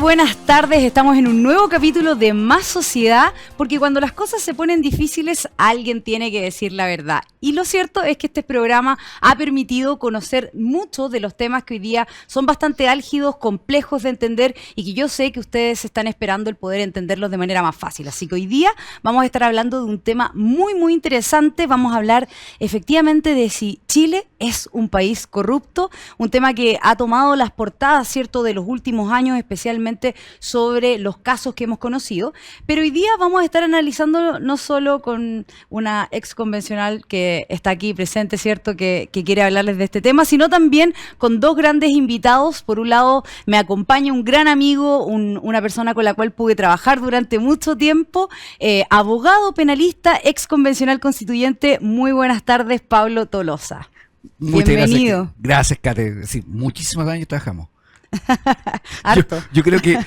buenas tardes. Estamos en un nuevo capítulo de Más Sociedad, porque cuando las cosas se ponen difíciles, alguien tiene que decir la verdad. Y lo cierto es que este programa ha permitido conocer muchos de los temas que hoy día son bastante álgidos, complejos de entender y que yo sé que ustedes están esperando el poder entenderlos de manera más fácil. Así que hoy día vamos a estar hablando de un tema muy interesante. Vamos a hablar efectivamente de si Chile es un país corrupto, un tema que ha tomado las portadas, ¿cierto?, de los últimos años, especialmente sobre los casos que hemos conocido. Pero hoy día vamos a estar analizando no solo con una ex convencional que está aquí presente, ¿cierto?, que quiere hablarles de este tema, sino también con dos grandes invitados. Por un lado, me acompaña un gran amigo, una persona con la cual pude trabajar durante mucho tiempo, abogado penalista, ex convencional constituyente. Muy buenas tardes, Pablo Tolosa. Bienvenido. Gracias, Kate. Sí, muchísimos años trabajamos. Harto. Yo creo que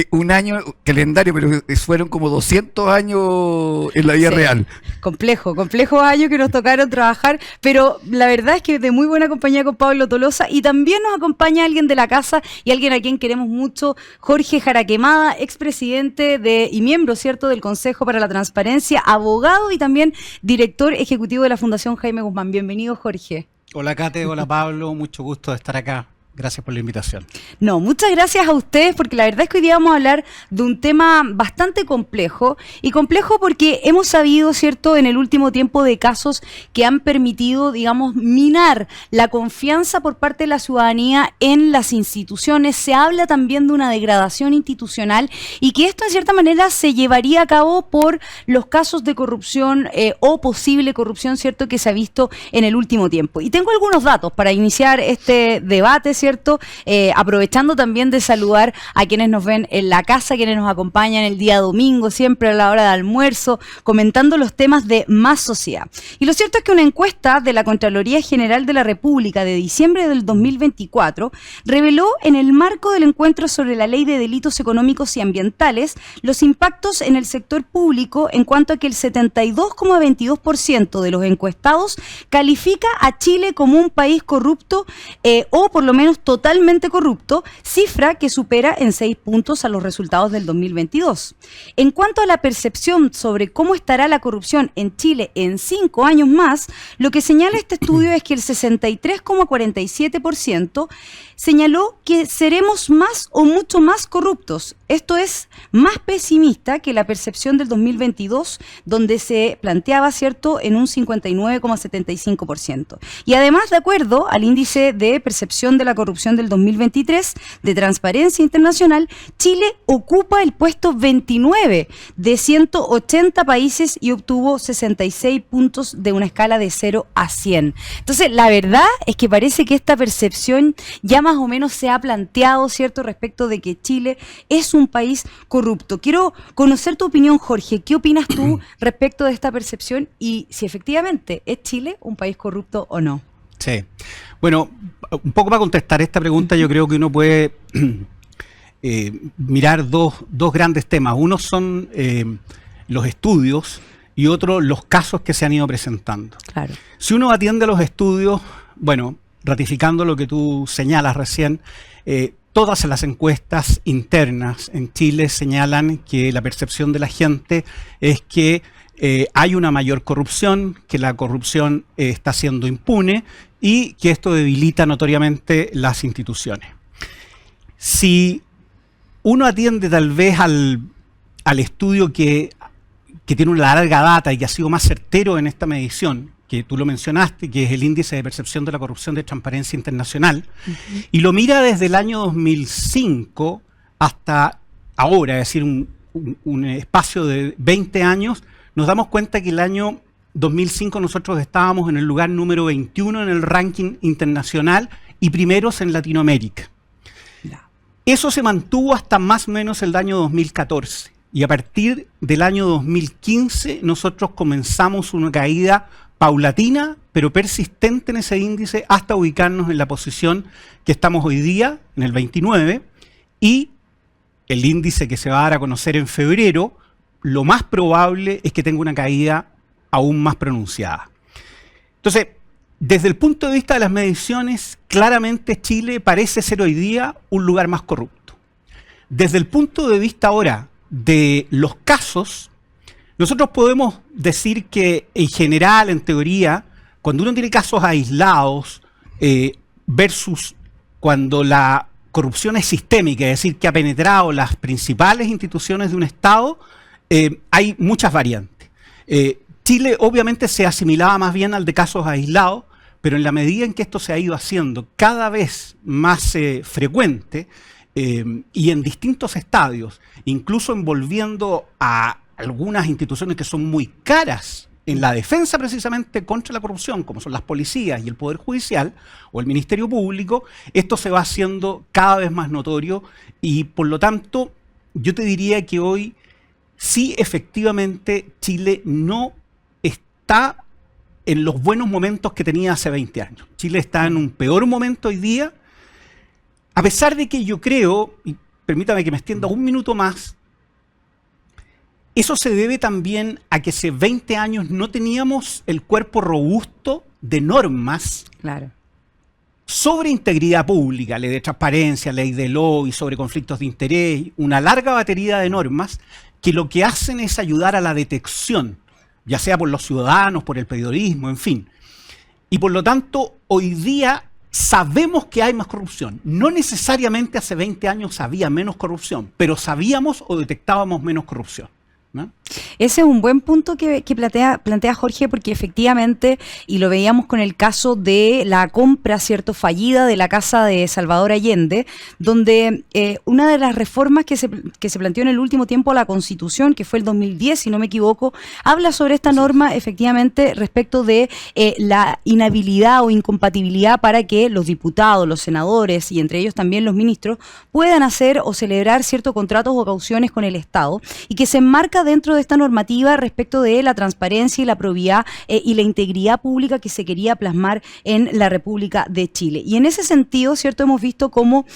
un año calendario, pero fueron como 200 años en la vida real. Complejos años que nos tocaron trabajar, pero la verdad es que de muy buena compañía con Pablo Tolosa, y también nos acompaña alguien de la casa y alguien a quien queremos mucho, Jorge Jaraquemada, expresidente y miembro, ¿cierto?, del Consejo para la Transparencia, abogado y también director ejecutivo de la Fundación Jaime Guzmán. Bienvenido, Jorge. Hola, Kate. Hola, Pablo. Mucho gusto de estar acá. Gracias por la invitación. No, muchas gracias a ustedes, porque la verdad es que hoy día vamos a hablar de un tema bastante complejo, y complejo porque hemos sabido, ¿cierto?, en el último tiempo de casos que han permitido, digamos, minar la confianza por parte de la ciudadanía en las instituciones. Se habla también de una degradación institucional y que esto en cierta manera se llevaría a cabo por los casos de corrupción o posible corrupción, ¿cierto?, que se ha visto en el último tiempo. Y tengo algunos datos para iniciar este debate, ¿cierto? Aprovechando también de saludar a quienes nos ven en la casa, quienes nos acompañan el día domingo, siempre a la hora de almuerzo, comentando los temas de Más Sociedad. Y lo cierto es que una encuesta de la Contraloría General de la República de diciembre del 2024 reveló, en el marco del encuentro sobre la Ley de Delitos Económicos y Ambientales, los impactos en el sector público, en cuanto a que el 72,22% de los encuestados califica a Chile como un país corrupto o por lo menos totalmente corrupto, cifra que supera en 6 puntos a los resultados del 2022. En cuanto a la percepción sobre cómo estará la corrupción en Chile en 5 años más, lo que señala este estudio es que el 63,47% señaló que seremos más o mucho más corruptos. Esto es más pesimista que la percepción del 2022, donde se planteaba, ¿cierto?, en un 59,75%. Y además, de acuerdo al índice de percepción de la corrupción del 2023 de Transparencia Internacional, Chile ocupa el puesto 29 de 180 países y obtuvo 66 puntos de una escala de 0 a 100. Entonces, la verdad es que parece que esta percepción ya más o menos se ha planteado, ¿cierto?, respecto de que Chile es un país corrupto. Quiero conocer tu opinión, Jorge. ¿Qué opinas tú respecto de esta percepción y si efectivamente es Chile un país corrupto o no? Sí. Bueno, un poco para contestar esta pregunta, yo creo que uno puede mirar dos grandes temas. Uno son los estudios y otro los casos que se han ido presentando. Claro. Si uno atiende a los estudios, bueno, ratificando lo que tú señalas recién, todas las encuestas internas en Chile señalan que la percepción de la gente es que hay una mayor corrupción, que la corrupción está siendo impune y que esto debilita notoriamente las instituciones. Si uno atiende tal vez al estudio que tiene una larga data y que ha sido más certero en esta medición, que tú lo mencionaste, que es el índice de percepción de la corrupción de Transparencia Internacional, y lo mira desde el año 2005 hasta ahora, es decir, un espacio de 20 años, nos damos cuenta que el año 2005 nosotros estábamos en el lugar número 21 en el ranking internacional y primeros en Latinoamérica. Eso se mantuvo hasta más o menos el año 2014, y a partir del año 2015 nosotros comenzamos una caída paulatina, pero persistente en ese índice hasta ubicarnos en la posición que estamos hoy día, en el 29, y el índice que se va a dar a conocer en febrero, lo más probable es que tenga una caída aún más pronunciada. Entonces, desde el punto de vista de las mediciones, claramente Chile parece ser hoy día un lugar más corrupto. Desde el punto de vista ahora de los casos, nosotros podemos decir que en general, en teoría, cuando uno tiene casos aislados versus cuando la corrupción es sistémica, es decir, que ha penetrado las principales instituciones de un Estado, hay muchas variantes. Chile obviamente se asimilaba más bien al de casos aislados, pero en la medida en que esto se ha ido haciendo cada vez más frecuente y en distintos estadios, incluso envolviendo a algunas instituciones que son muy caras en la defensa precisamente contra la corrupción, como son las policías y el Poder Judicial o el Ministerio Público, esto se va haciendo cada vez más notorio y por lo tanto yo te diría que hoy sí efectivamente Chile no está en los buenos momentos que tenía hace 20 años. Chile está en un peor momento hoy día, a pesar de que yo creo, y permítame que me extienda un minuto más, eso se debe también a que hace 20 años no teníamos el cuerpo robusto de normas sobre integridad pública, ley de transparencia, ley de lobby, sobre conflictos de interés, una larga batería de normas que lo que hacen es ayudar a la detección, ya sea por los ciudadanos, por el periodismo, en fin. Y por lo tanto, hoy día sabemos que hay más corrupción. No necesariamente hace 20 años había menos corrupción, pero sabíamos o detectábamos menos corrupción, ¿no? Ese es un buen punto que plantea Jorge, porque efectivamente, y lo veíamos con el caso de la compra, ¿cierto?, fallida de la casa de Salvador Allende, donde una de las reformas que se planteó en el último tiempo a la Constitución, que fue el 2010, si no me equivoco, habla sobre esta norma efectivamente respecto de la inhabilidad o incompatibilidad para que los diputados, los senadores y entre ellos también los ministros puedan hacer o celebrar ciertos contratos o cauciones con el Estado, y que se enmarca dentro de esta normativa respecto de la transparencia y la probidad y la integridad pública que se quería plasmar en la República de Chile. Y en ese sentido, ¿cierto?, hemos visto cómo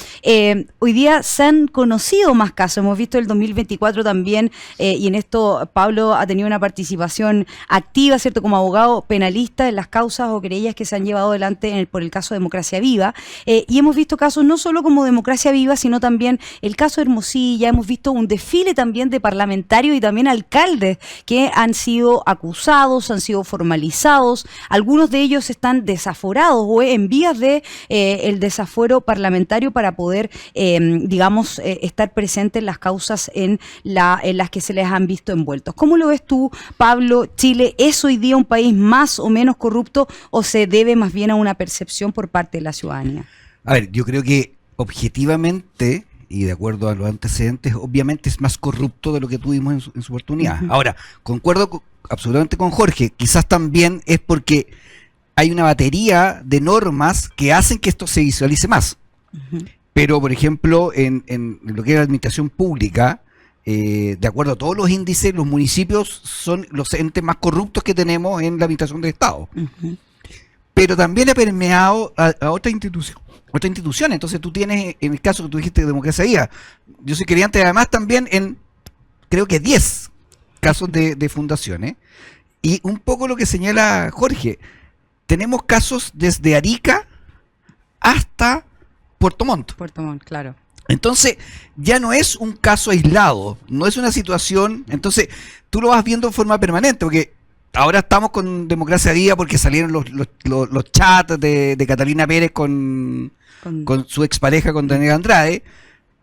hoy día se han conocido más casos. Hemos visto el 2024 también, y en esto Pablo ha tenido una participación activa, ¿cierto?, como abogado penalista en las causas o querellas que se han llevado adelante por el caso de Democracia Viva. Y hemos visto casos no solo como Democracia Viva, sino también el caso de Hermosilla. Hemos visto un desfile también de parlamentarios y también alcaldes que han sido acusados, han sido formalizados, algunos de ellos están desaforados o en vías de el desafuero parlamentario para poder, digamos, estar presentes en las causas en las que se les han visto envueltos. ¿Cómo lo ves tú, Pablo? ¿Chile es hoy día un país más o menos corrupto o se debe más bien a una percepción por parte de la ciudadanía? A ver, yo creo que objetivamente y de acuerdo a los antecedentes, obviamente es más corrupto de lo que tuvimos en su oportunidad. Ahora, concuerdo absolutamente con Jorge, quizás también es porque hay una batería de normas que hacen que esto se visualice más. Pero, por ejemplo, en lo que es la administración pública, de acuerdo a todos los índices, los municipios son los entes más corruptos que tenemos en la administración del Estado. Pero también ha permeado a otras instituciones. Entonces tú tienes, en el caso que tú dijiste de Democracia Viva, yo soy creyente además también en, creo que 10 casos de fundaciones. Y un poco lo que señala Jorge, tenemos casos desde Arica hasta Puerto Montt. Puerto Montt, claro. Entonces, ya no es un caso aislado, no es una situación, entonces tú lo vas viendo en forma permanente, porque ahora estamos con Democracia Viva porque salieron los chats de Catalina Pérez con su expareja, con Daniel Andrade,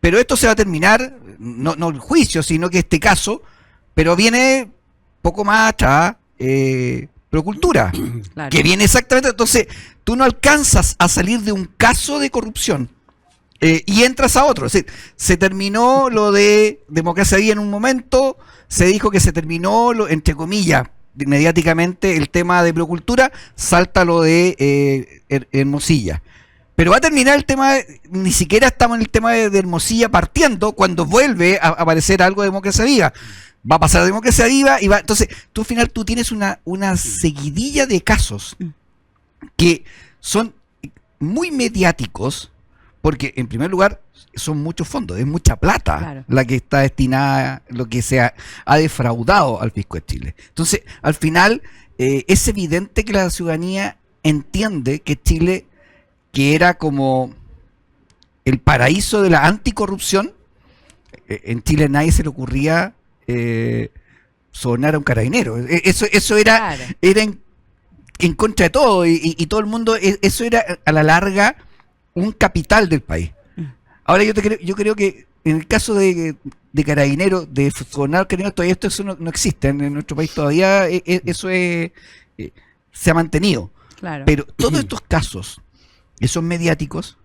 pero esto se va a terminar, no el juicio, sino que este caso, pero viene poco más atrás, Procultura, claro, que viene exactamente, entonces tú no alcanzas a salir de un caso de corrupción y entras a otro. Es decir, se terminó lo de Democracia Viva en un momento, se dijo que se terminó, entre comillas, mediáticamente el tema de Procultura, salta lo de Hermosilla. Pero va a terminar el tema, ni siquiera estamos en el tema de Hermosilla partiendo cuando vuelve a aparecer algo de Democracia Viva. Va a pasar a Democracia Viva y va. Entonces, tú al final tú tienes una seguidilla de casos que son muy mediáticos, porque en primer lugar son muchos fondos, es mucha plata, claro, la que está destinada, lo que se ha defraudado al fisco de Chile. Entonces, al final, es evidente que la ciudadanía entiende que Chile, que era como el paraíso de la anticorrupción, en Chile a nadie se le ocurría sobornar a un carabinero. Eso era, Claro. era en contra de todo y todo el mundo, eso era a la larga un capital del país. Ahora yo creo que en el caso de carabineros, de sobornar carabineros, todavía eso no existe. En nuestro país todavía eso se ha mantenido. Claro. Pero todos estos casos que son mediáticos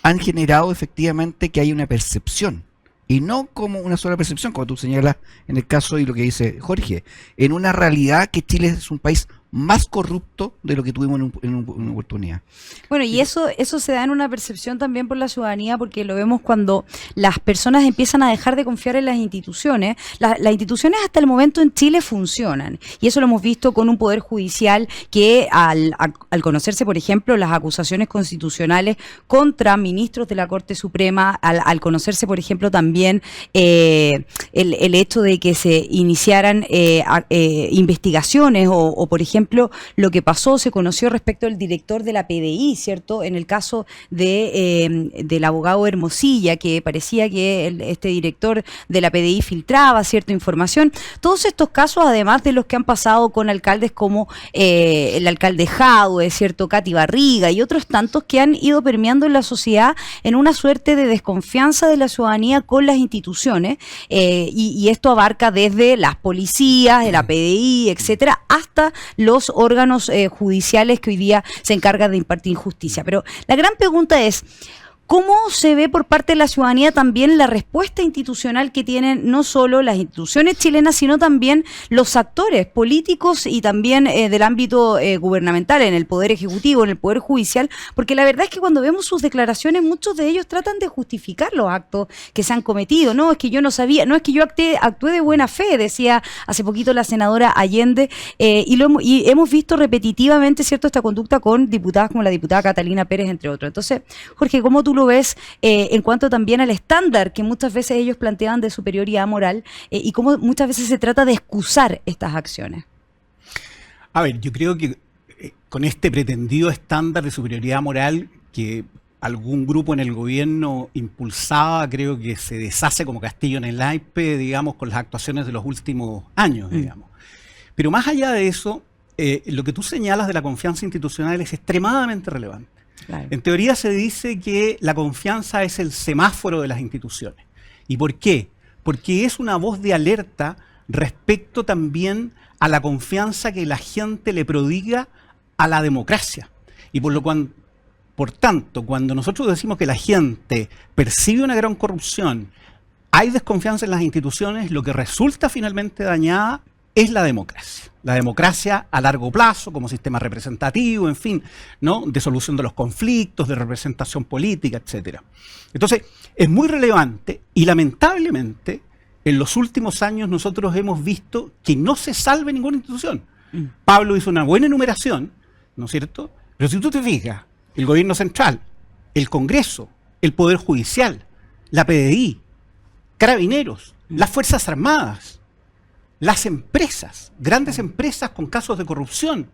han generado efectivamente que hay una percepción. Y no como una sola percepción, como tú señalas en el caso y lo que dice Jorge, en una realidad que Chile es un país más corrupto de lo que tuvimos en una oportunidad. Bueno, y eso se da en una percepción también por la ciudadanía, porque lo vemos cuando las personas empiezan a dejar de confiar en las instituciones. Las instituciones hasta el momento en Chile funcionan, y eso lo hemos visto con un poder judicial que al conocerse, por ejemplo, las acusaciones constitucionales contra ministros de la Corte Suprema, al conocerse, por ejemplo, también el hecho de que se iniciaran investigaciones o, por ejemplo, lo que pasó, se conoció respecto al director de la PDI, ¿cierto? En el caso del abogado Hermosilla, que parecía que este director de la PDI filtraba cierta información. Todos estos casos, además de los que han pasado con alcaldes como el alcalde Jadue, ¿cierto? Katy Barriga y otros tantos que han ido permeando en la sociedad en una suerte de desconfianza de la ciudadanía con las instituciones, y esto abarca desde las policías, de la PDI, etcétera, hasta los órganos judiciales que hoy día se encargan de impartir justicia. Pero la gran pregunta es, ¿cómo se ve por parte de la ciudadanía también la respuesta institucional que tienen no solo las instituciones chilenas, sino también los actores políticos y también del ámbito gubernamental, en el Poder Ejecutivo, en el Poder Judicial? Porque la verdad es que cuando vemos sus declaraciones, muchos de ellos tratan de justificar los actos que se han cometido. No, es que yo no sabía, no, es que yo actué de buena fe, decía hace poquito la senadora Allende, y hemos visto repetitivamente, ¿cierto?, esta conducta con diputadas como la diputada Catalina Pérez, entre otros. Entonces, Jorge, ¿cómo tú lo ves en cuanto también al estándar que muchas veces ellos planteaban de superioridad moral, y cómo muchas veces se trata de excusar estas acciones? A ver, yo creo que con este pretendido estándar de superioridad moral que algún grupo en el gobierno impulsaba, creo que se deshace como castillo en el naipe, digamos, con las actuaciones de los últimos años, digamos. Pero más allá de eso, lo que tú señalas de la confianza institucional es extremadamente relevante. Claro. En teoría se dice que la confianza es el semáforo de las instituciones. ¿Y por qué? Porque es una voz de alerta respecto también a la confianza que la gente le prodiga a la democracia. Y por tanto, cuando nosotros decimos que la gente percibe una gran corrupción, hay desconfianza en las instituciones, lo que resulta finalmente dañada es la democracia. La democracia a largo plazo, como sistema representativo, en fin, ¿no?, de solución de los conflictos, de representación política, etcétera. Entonces, es muy relevante y lamentablemente en los últimos años nosotros hemos visto que no se salve ninguna institución. Pablo hizo una buena enumeración, ¿no es cierto? Pero si tú te fijas, el gobierno central, el Congreso, el Poder Judicial, la PDI, Carabineros, las Fuerzas Armadas, las empresas, grandes empresas con casos de corrupción,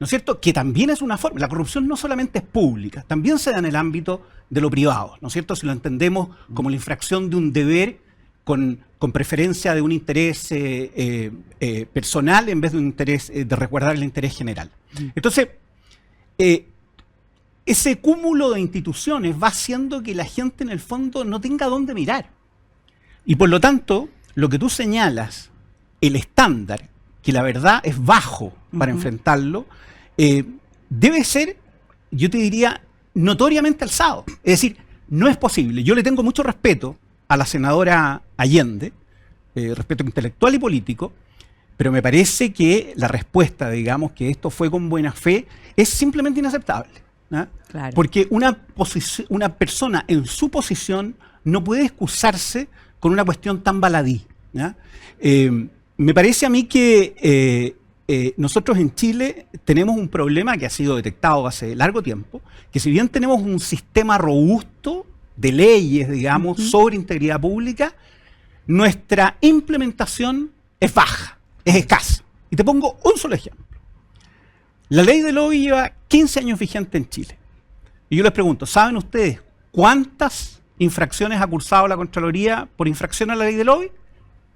¿no es cierto?, que también es una forma. La corrupción no solamente es pública, también se da en el ámbito de lo privado, ¿no es cierto?, si lo entendemos como la infracción de un deber con preferencia de un interés personal en vez de un interés de resguardar el interés general. Entonces, ese cúmulo de instituciones va haciendo que la gente en el fondo no tenga dónde mirar. Y por lo tanto, lo que tú señalas, el estándar, que la verdad es bajo para enfrentarlo, debe ser, yo te diría, notoriamente alzado. Es decir, no es posible. Yo le tengo mucho respeto a la senadora Allende, respeto intelectual y político, pero me parece que la respuesta, digamos, que esto fue con buena fe, es simplemente inaceptable, ¿no? Claro. Porque una persona en su posición no puede excusarse con una cuestión tan baladí, ¿no? Me parece a mí que nosotros en Chile tenemos un problema que ha sido detectado hace largo tiempo, que si bien tenemos un sistema robusto de leyes, digamos, sobre integridad pública, nuestra implementación es baja, es escasa. Y te pongo un solo ejemplo. La ley de lobby lleva 15 años vigente en Chile. Y yo les pregunto, ¿saben ustedes cuántas infracciones ha cursado la Contraloría por infracción a la ley del lobby?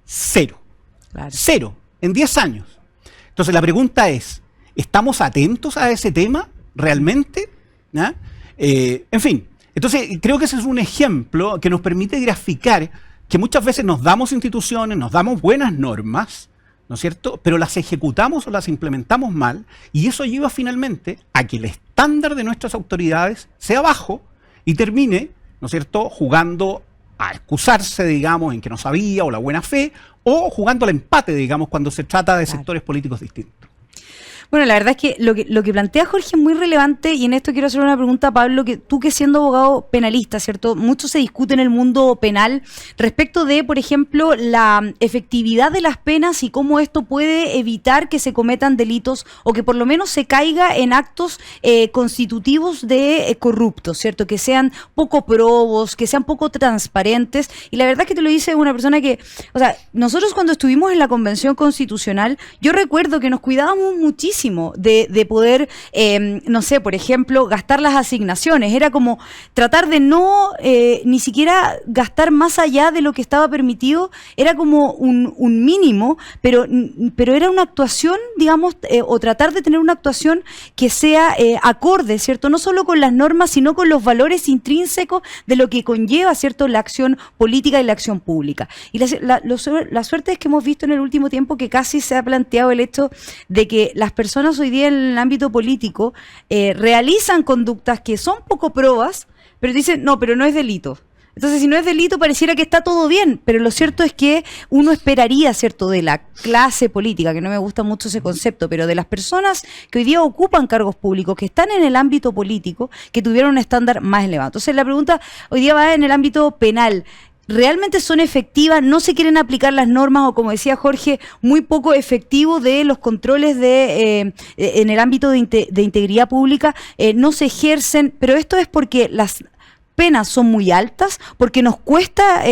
Cero. Claro. Cero. En 10 años. Entonces la pregunta es, ¿estamos atentos a ese tema realmente? ¿Ah? En fin, entonces creo que ese es un ejemplo que nos permite graficar que muchas veces nos damos instituciones, nos damos buenas normas, ¿no es cierto? Pero las ejecutamos o las implementamos mal, y eso lleva finalmente a que el estándar de nuestras autoridades sea bajo y termine, ¿no es cierto?, jugando a excusarse, digamos, en que no sabía o la buena fe, o jugando al empate, digamos, cuando se trata de sectores políticos distintos. Bueno, la verdad es que lo que plantea Jorge es muy relevante, y en esto quiero hacer una pregunta a Pablo, que tú, que siendo abogado penalista, ¿cierto? Mucho se discute en el mundo penal respecto de, por ejemplo, la efectividad de las penas y cómo esto puede evitar que se cometan delitos o que por lo menos se caiga en actos constitutivos de corruptos, ¿cierto? Que sean poco probos, que sean poco transparentes. Y la verdad es que te lo dice una persona que, o sea, nosotros cuando estuvimos en la Convención Constitucional, yo recuerdo que nos cuidábamos muchísimo de poder, no sé, por ejemplo, gastar las asignaciones. Era como tratar de no ni siquiera gastar más allá de lo que estaba permitido. Era como un mínimo, pero era una actuación, digamos, o tratar de tener una actuación que sea acorde, ¿cierto? No solo con las normas, sino con los valores intrínsecos de lo que conlleva, ¿cierto?, la acción política y la acción pública. Y la suerte es que hemos visto en el último tiempo que casi se ha planteado el hecho de que las personas hoy día en el ámbito político realizan conductas que son poco probas, pero dicen, no, pero no es delito. Entonces, si no es delito, pareciera que está todo bien, pero lo cierto es que uno esperaría, ¿cierto?, de la clase política, que no me gusta mucho ese concepto, pero de las personas que hoy día ocupan cargos públicos, que están en el ámbito político, que tuvieran un estándar más elevado. Entonces, la pregunta hoy día va en el ámbito penal. ¿Realmente son efectivas? ¿No se quieren aplicar las normas, o, como decía Jorge, muy poco efectivo de los controles en el ámbito de integridad pública? No se ejercen, pero esto es porque las penas son muy altas, porque nos cuesta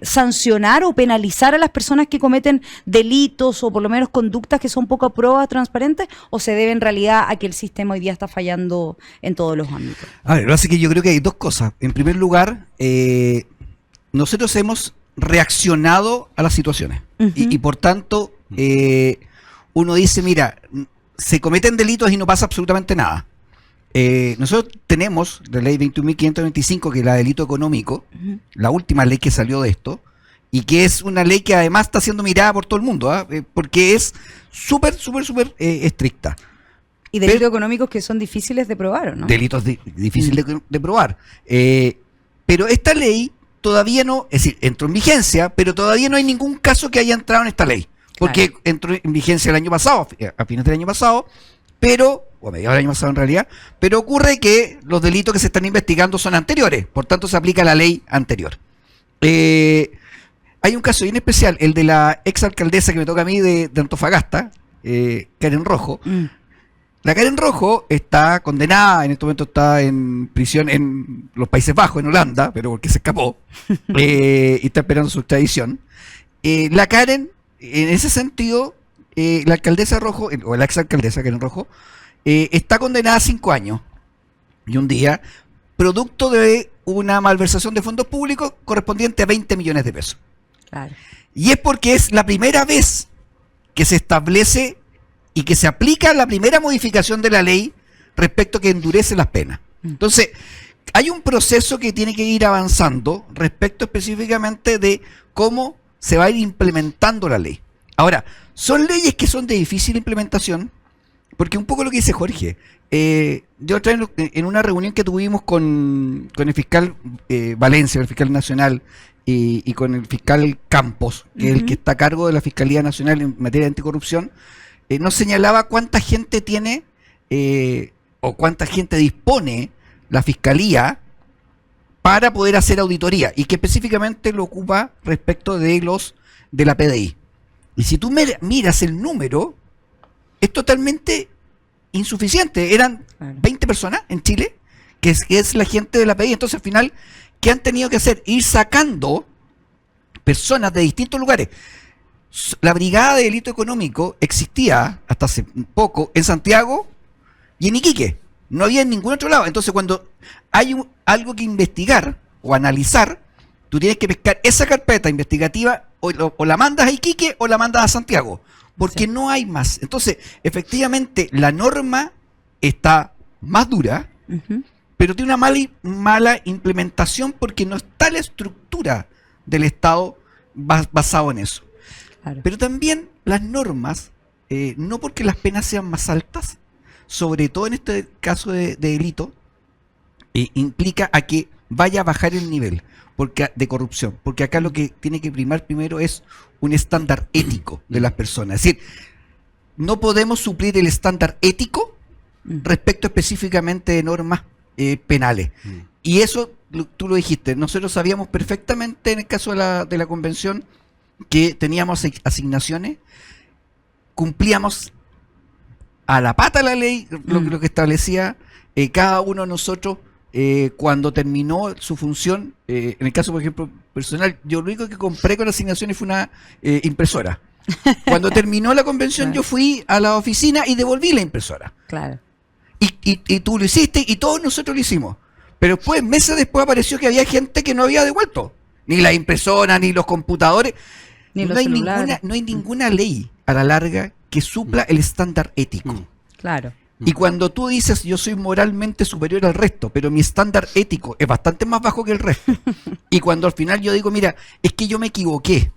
sancionar o penalizar a las personas que cometen delitos o por lo menos conductas que son poco probadas, transparentes, o se debe en realidad a que el sistema hoy día está fallando en todos los ámbitos. A ver, lo que pasa es que yo creo que hay dos cosas. En primer lugar, nosotros hemos reaccionado a las situaciones. Uh-huh. Y por tanto, uno dice, mira, se cometen delitos y no pasa absolutamente nada. Nosotros tenemos la ley 21.525, que es la de delito económico, uh-huh, la última ley que salió de esto, y que es una ley que además está siendo mirada por todo el mundo, porque es súper estricta. Y delitos económicos que son difíciles de probar, ¿o no? Delitos difíciles de probar. Pero esta ley todavía no, es decir, entró en vigencia, pero todavía no hay ningún caso que haya entrado en esta ley, porque claro, entró en vigencia el año pasado, a fines del año pasado, pero, o a mediados del año pasado en realidad, pero ocurre que los delitos que se están investigando son anteriores, por tanto se aplica la ley anterior. Hay un caso bien especial, el de la exalcaldesa que me toca a mí de Antofagasta, Karen Rojo. La Karen Rojo está condenada, en este momento está en prisión en los Países Bajos, en Holanda, pero porque se escapó, y está esperando su extradición. La Karen, en ese sentido, la alcaldesa Rojo, o la exalcaldesa Karen Rojo, está condenada a 5 años y un día, producto de una malversación de fondos públicos correspondiente a 20 millones de pesos. Claro. Y es porque es la primera vez que se establece y que se aplica la primera modificación de la ley respecto a que endurece las penas. Entonces, hay un proceso que tiene que ir avanzando respecto específicamente de cómo se va a ir implementando la ley. Ahora, son leyes que son de difícil implementación, porque un poco lo que dice Jorge, yo otra vez en una reunión que tuvimos con el fiscal Valencia, el fiscal nacional, y con el fiscal Campos, que es el que está a cargo de la Fiscalía Nacional en materia de anticorrupción, nos señalaba cuánta gente tiene o cuánta gente dispone la Fiscalía para poder hacer auditoría, y que específicamente lo ocupa respecto de la PDI. Y si tú miras el número, es totalmente insuficiente. Eran 20 personas en Chile, que es la gente de la PDI. Entonces, al final, ¿qué han tenido que hacer? Ir sacando personas de distintos lugares. La Brigada de Delito Económico existía hasta hace poco en Santiago y en Iquique. No había en ningún otro lado. Entonces, cuando hay algo que investigar, o analizar, tú tienes que pescar esa carpeta investigativa o la mandas a Iquique o la mandas a Santiago, porque no hay más. Entonces, efectivamente, la norma está más dura, pero tiene una mala implementación porque no está la estructura del Estado basado en eso. Claro. Pero también las normas, no porque las penas sean más altas, sobre todo en este caso de delito, implica a que vaya a bajar el nivel de corrupción, porque acá lo que tiene que primar primero es un estándar ético de las personas. Es decir, no podemos suplir el estándar ético respecto específicamente de normas penales. Y eso, tú lo dijiste, nosotros sabíamos perfectamente en el caso de la convención que teníamos asignaciones, cumplíamos a la pata la ley, lo que establecía cada uno de nosotros. Cuando terminó su función, en el caso, por ejemplo, personal, yo lo único que compré con asignaciones fue una impresora. Cuando terminó la convención, yo fui a la oficina y devolví la impresora. Claro. Y tú lo hiciste y todos nosotros lo hicimos. Pero después, meses después, apareció que había gente que no había devuelto. Ni la impresora, ni los computadores. Ni los celulares. No hay ninguna ley a la larga que supla el estándar ético. Claro. Y cuando tú dices, yo soy moralmente superior al resto, pero mi estándar ético es bastante más bajo que el resto, y cuando al final yo digo, mira, es que yo me equivoqué,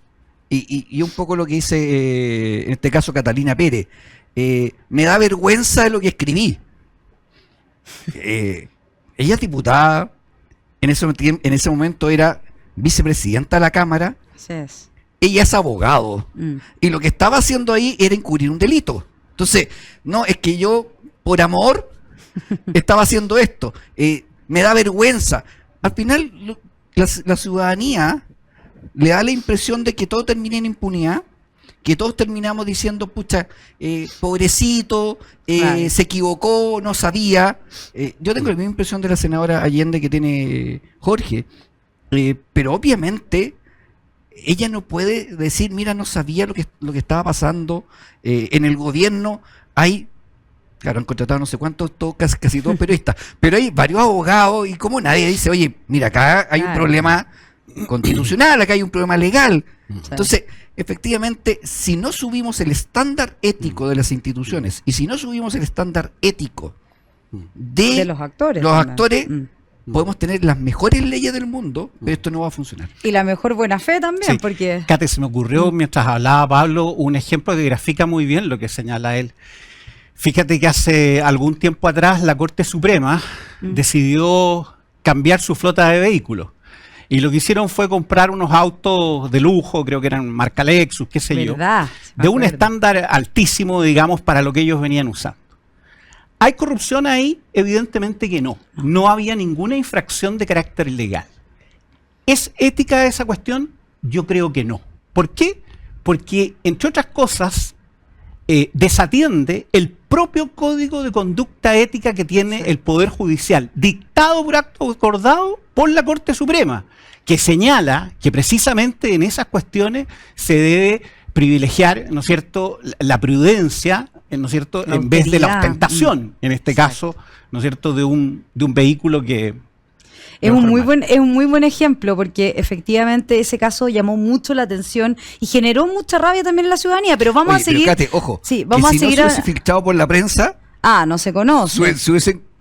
y un poco lo que dice, en este caso, Catalina Pérez, me da vergüenza de lo que escribí. Ella es diputada, en ese momento era vicepresidenta de la Cámara, Así es. ella es abogado, y lo que estaba haciendo ahí era encubrir un delito. Entonces, no, es que yo, por amor, estaba haciendo esto. Me da vergüenza. Al final, la ciudadanía le da la impresión de que todo termina en impunidad, que todos terminamos diciendo, pucha, pobrecito, se equivocó, no sabía. Yo tengo la misma impresión de la senadora Allende que tiene Jorge, pero obviamente ella no puede decir, mira, no sabía lo que estaba pasando. En el gobierno hay, claro, han contratado no sé cuántos, casi todos periodistas, pero hay varios abogados y como nadie dice, oye, mira, acá hay un problema constitucional, acá hay un problema legal. Entonces, efectivamente, si no subimos el estándar ético de las instituciones y si no subimos el estándar ético de los actores, podemos tener las mejores leyes del mundo, pero esto no va a funcionar. Y la mejor buena fe también, Sí. porque... Cate, se me ocurrió mientras hablaba Pablo un ejemplo que grafica muy bien lo que señala él. Fíjate que hace algún tiempo atrás la Corte Suprema decidió cambiar su flota de vehículos. Y lo que hicieron fue comprar unos autos de lujo, creo que eran marca Lexus, qué sé yo, de un estándar altísimo, digamos, para lo que ellos venían usando. ¿Hay corrupción ahí? Evidentemente que no. No había ninguna infracción de carácter legal. ¿Es ética esa cuestión? Yo creo que no. ¿Por qué? Porque, entre otras cosas, desatiende el propio código de conducta ética que tiene el Poder Judicial, dictado por acto acordado por la Corte Suprema, que señala que precisamente en esas cuestiones se debe privilegiar, ¿no es cierto?, la prudencia, ¿no es cierto?, en vez de la ostentación, en este caso, ¿no es cierto?, de un vehículo que... Es un muy buen ejemplo, porque efectivamente ese caso llamó mucho la atención y generó mucha rabia también en la ciudadanía, pero vamos a seguir... Pero Kate, ojo, sí, vamos que a si seguir no se hubiese filtrado por la prensa, no se conoce.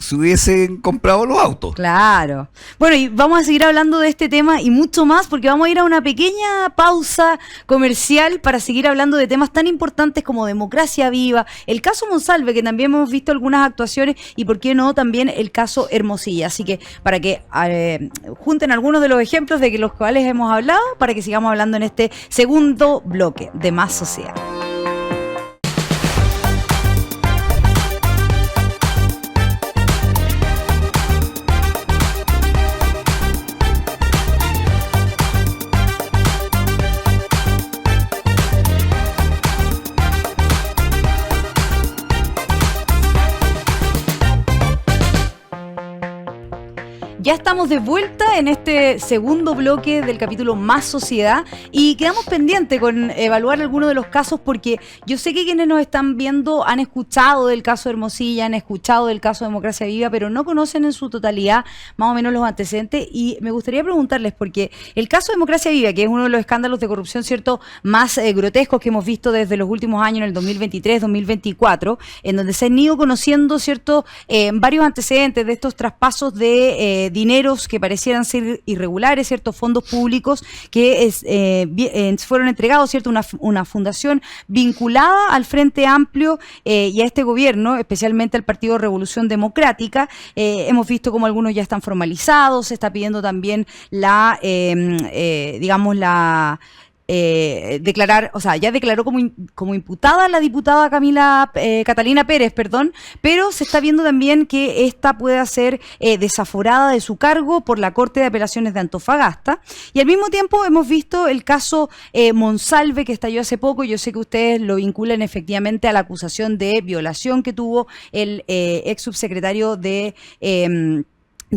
se hubiesen comprado los autos. Claro. Bueno, y vamos a seguir hablando de este tema y mucho más, porque vamos a ir a una pequeña pausa comercial para seguir hablando de temas tan importantes como democracia viva, el caso Monsalve, que también hemos visto algunas actuaciones, y por qué no también el caso Hermosilla. Así que para que junten algunos de los ejemplos de los cuales hemos hablado, para que sigamos hablando en este segundo bloque de Más Sociedad. Ya estamos de vuelta en este segundo bloque del capítulo Más Sociedad y quedamos pendientes con evaluar algunos de los casos porque yo sé que quienes nos están viendo han escuchado del caso Hermosilla, han escuchado del caso Democracia Viva, pero no conocen en su totalidad más o menos los antecedentes y me gustaría preguntarles porque el caso Democracia Viva, que es uno de los escándalos de corrupción, ¿cierto?, más grotescos que hemos visto desde los últimos años, en el 2023, 2024, en donde se han ido conociendo, ¿cierto?, varios antecedentes de estos traspasos de dineros que parecieran ser irregulares, ciertos fondos públicos que fueron entregados, ¿cierto?, una fundación vinculada al Frente Amplio y a este gobierno, especialmente al Partido Revolución Democrática. Hemos visto como algunos ya están formalizados, se está pidiendo también declarar, o sea, ya declaró como imputada la diputada Catalina Pérez, pero se está viendo también que esta pueda ser desaforada de su cargo por la Corte de Apelaciones de Antofagasta. Y al mismo tiempo hemos visto el caso Monsalve, que estalló hace poco. Yo sé que ustedes lo vinculan efectivamente a la acusación de violación que tuvo el ex subsecretario del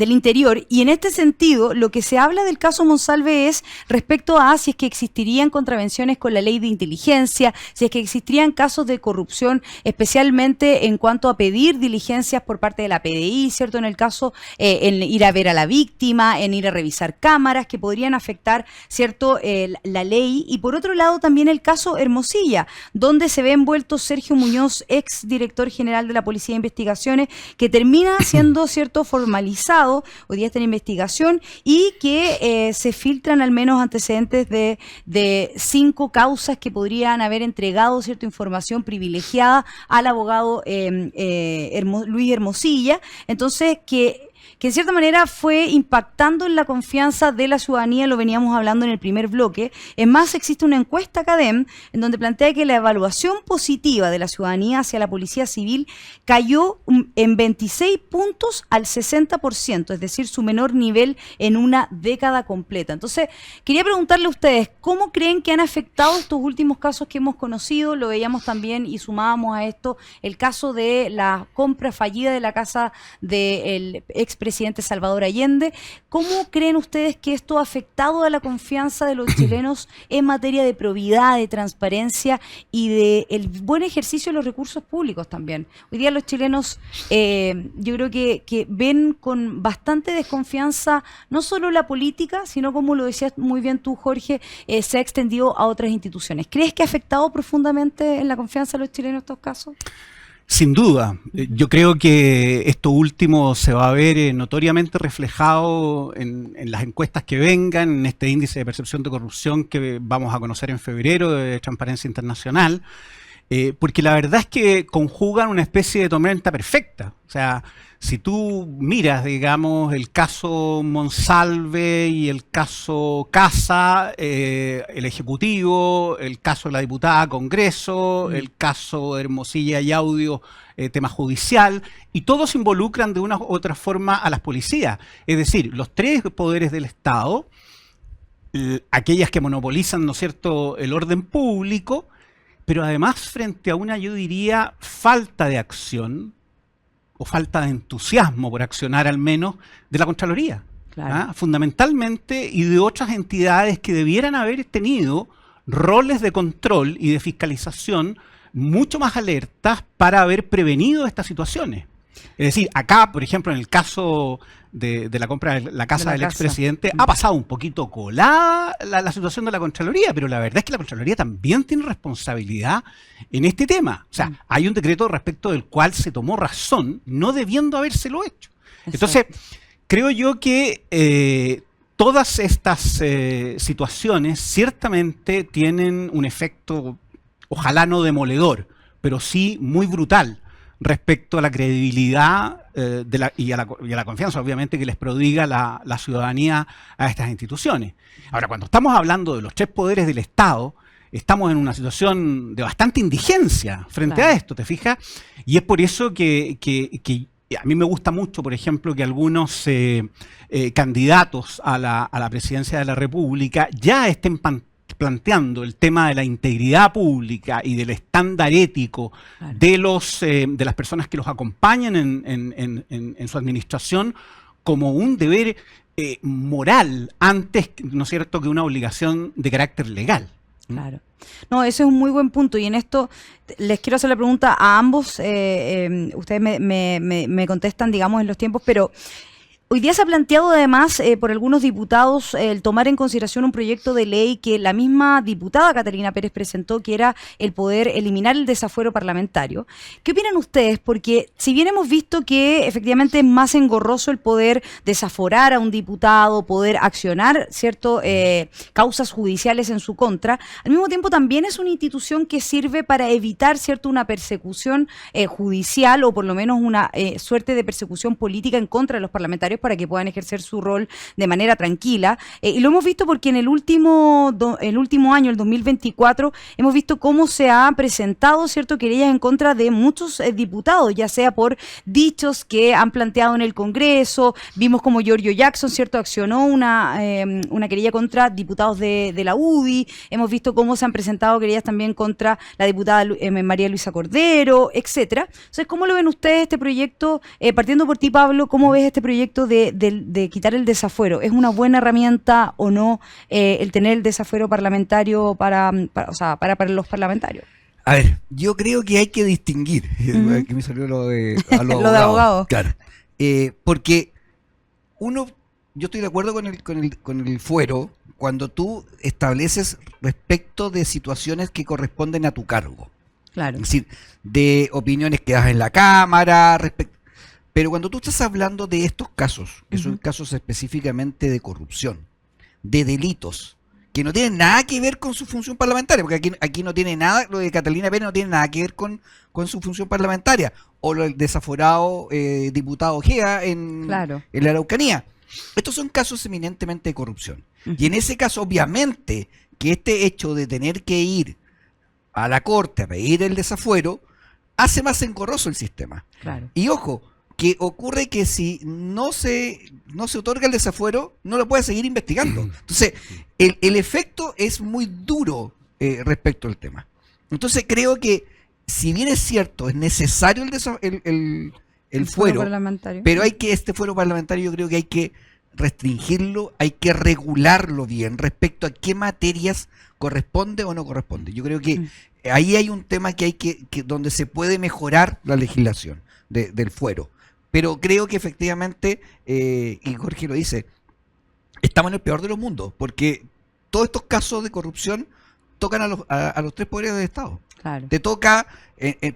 Interior, y en este sentido lo que se habla del caso Monsalve es respecto a si es que existirían contravenciones con la ley de inteligencia, si es que existirían casos de corrupción, especialmente en cuanto a pedir diligencias por parte de la PDI, ¿cierto? En el caso, en ir a ver a la víctima, en ir a revisar cámaras que podrían afectar, ¿cierto?, la ley. Y por otro lado también el caso Hermosilla, donde se ve envuelto Sergio Muñoz, ex director general de la Policía de Investigaciones, que termina siendo, ¿cierto?, formalizado. Hoy día está en investigación y que se filtran al menos antecedentes de 5 causas que podrían haber entregado cierta información privilegiada al abogado Luis Hermosilla. Entonces, que en cierta manera fue impactando en la confianza de la ciudadanía, lo veníamos hablando en el primer bloque. Es más, existe una encuesta CADEM en donde plantea que la evaluación positiva de la ciudadanía hacia la Policía Civil cayó en 26 puntos al 60%, es decir, su menor nivel en una década completa. Entonces, quería preguntarle a ustedes, ¿cómo creen que han afectado estos últimos casos que hemos conocido? Lo veíamos también y sumábamos a esto el caso de la compra fallida de la casa del expresidente Salvador Allende. ¿Cómo creen ustedes que esto ha afectado a la confianza de los chilenos en materia de probidad, de transparencia y de el buen ejercicio de los recursos públicos también? Hoy día los chilenos yo creo que ven con bastante desconfianza no solo la política, sino, como lo decías muy bien tú, Jorge, se ha extendido a otras instituciones. ¿Crees que ha afectado profundamente en la confianza de los chilenos estos casos? Sin duda. Yo creo que esto último se va a ver notoriamente reflejado en las encuestas que vengan, en este índice de percepción de corrupción que vamos a conocer en febrero de Transparencia Internacional, porque la verdad es que conjugan una especie de tormenta perfecta. O sea, si tú miras, digamos, el caso Monsalve y el caso Casa, el Ejecutivo, el caso de la diputada Congreso, el caso de Hermosilla y Audio, tema judicial, y todos involucran de una u otra forma a las policías. Es decir, los 3 poderes del Estado, aquellas que monopolizan, ¿no es cierto?, el orden público, pero además frente a una, yo diría, falta de acción, o falta de entusiasmo por accionar al menos, de la Contraloría. Claro. Fundamentalmente, y de otras entidades que debieran haber tenido roles de control y de fiscalización mucho más alertas para haber prevenido estas situaciones. Es decir, acá, por ejemplo, en el caso de la compra de la casa del expresidente, ha pasado un poquito colada la situación de la Contraloría, pero la verdad es que la Contraloría también tiene responsabilidad en este tema. O sea, hay un decreto respecto del cual se tomó razón, no debiendo habérselo hecho. Exacto. Entonces, creo yo que todas estas situaciones ciertamente tienen un efecto, ojalá no demoledor, pero sí muy brutal respecto a la credibilidad y a la confianza, obviamente, que les prodiga la ciudadanía a estas instituciones. Ahora, cuando estamos hablando de los 3 poderes del Estado, estamos en una situación de bastante indigencia frente a esto, ¿te fijas? Y es por eso que a mí me gusta mucho, por ejemplo, que algunos candidatos a la presidencia de la República ya estén planteando el tema de la integridad pública y del estándar ético de las personas que los acompañan en su administración como un deber moral antes, ¿no es cierto?, que una obligación de carácter legal. Claro. No, ese es un muy buen punto y en esto les quiero hacer la pregunta a ambos. Ustedes me contestan, digamos, en los tiempos, pero hoy día se ha planteado además por algunos diputados el tomar en consideración un proyecto de ley que la misma diputada Catalina Pérez presentó, que era el poder eliminar el desafuero parlamentario. ¿Qué opinan ustedes? Porque si bien hemos visto que efectivamente es más engorroso el poder desaforar a un diputado, poder accionar, ¿cierto?, causas judiciales en su contra, al mismo tiempo también es una institución que sirve para evitar, ¿cierto?, una persecución judicial o por lo menos una suerte de persecución política en contra de los parlamentarios para que puedan ejercer su rol de manera tranquila. Y lo hemos visto porque en el último año, el 2024, hemos visto cómo se ha presentado, ¿cierto?, querellas en contra de muchos diputados, ya sea por dichos que han planteado en el Congreso. Vimos como Giorgio Jackson, ¿cierto?, accionó una querella contra diputados de la UDI. Hemos visto cómo se han presentado querellas también contra la diputada María Luisa Cordero, etcétera. Entonces, ¿cómo lo ven ustedes este proyecto? Partiendo por ti, Pablo, ¿cómo ves este proyecto de quitar el desafuero? ¿Es una buena herramienta o no el tener el desafuero parlamentario para los parlamentarios? A ver, yo creo que hay que distinguir, que me salió lo de lo de abogado. Claro, porque yo estoy de acuerdo con el fuero cuando tú estableces respecto de situaciones que corresponden a tu cargo. Claro. Es decir, de opiniones que das en la Cámara, pero cuando tú estás hablando de estos casos, que son casos específicamente de corrupción, de delitos, que no tienen nada que ver con su función parlamentaria, porque aquí no tiene nada, lo de Catalina Pérez no tiene nada que ver con su función parlamentaria, o lo del desaforado diputado Ojeda en la Araucanía. Estos son casos eminentemente de corrupción. Y en ese caso, obviamente, que este hecho de tener que ir a la Corte a pedir el desafuero hace más engorroso el sistema. Claro. Y ojo, que ocurre que si no se otorga el desafuero, no lo puede seguir investigando. Entonces, el efecto es muy duro respecto al tema. Entonces, creo que, si bien es cierto, es necesario el fuero parlamentario, pero este fuero parlamentario yo creo que hay que restringirlo, hay que regularlo bien respecto a qué materias corresponde o no corresponde. Yo creo que ahí hay un tema que donde se puede mejorar la legislación del fuero. Pero creo que efectivamente, y Jorge lo dice, estamos en el peor de los mundos, porque todos estos casos de corrupción tocan a los tres poderes del Estado. Claro. Te toca,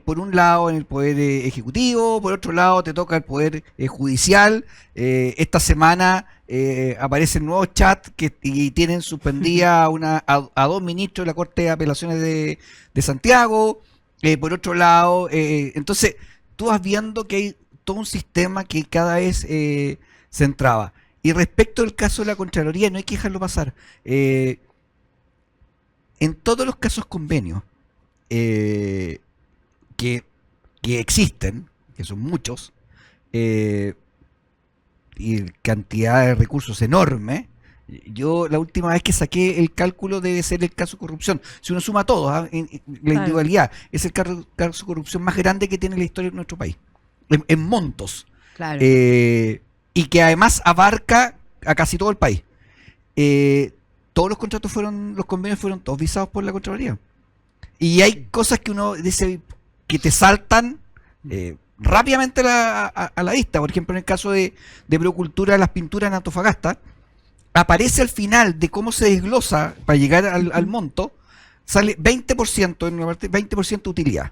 por un lado, en el poder ejecutivo, por otro lado, te toca el poder judicial. Esta semana aparecen nuevos chats y tienen suspendida a dos ministros de la Corte de Apelaciones de Santiago. Por otro lado, entonces, tú vas viendo que hay todo un sistema que cada vez se entraba. Y respecto al caso de la Contraloría, no hay que dejarlo pasar. En todos los casos convenios que existen, que son muchos, y cantidad de recursos enorme, yo la última vez que saqué el cálculo debe ser el caso de corrupción. Si uno suma todo, la individualidad, es el caso de corrupción más grande que tiene la historia de nuestro país. En montos. Claro. Y que además abarca a casi todo el país. Todos los contratos los convenios fueron todos visados por la Contraloría. Y hay cosas que uno dice que te saltan rápidamente a la vista. Por ejemplo, en el caso de Procultura, las pinturas en Antofagasta, aparece al final de cómo se desglosa para llegar al monto, sale 20% en una parte, 20% de utilidad.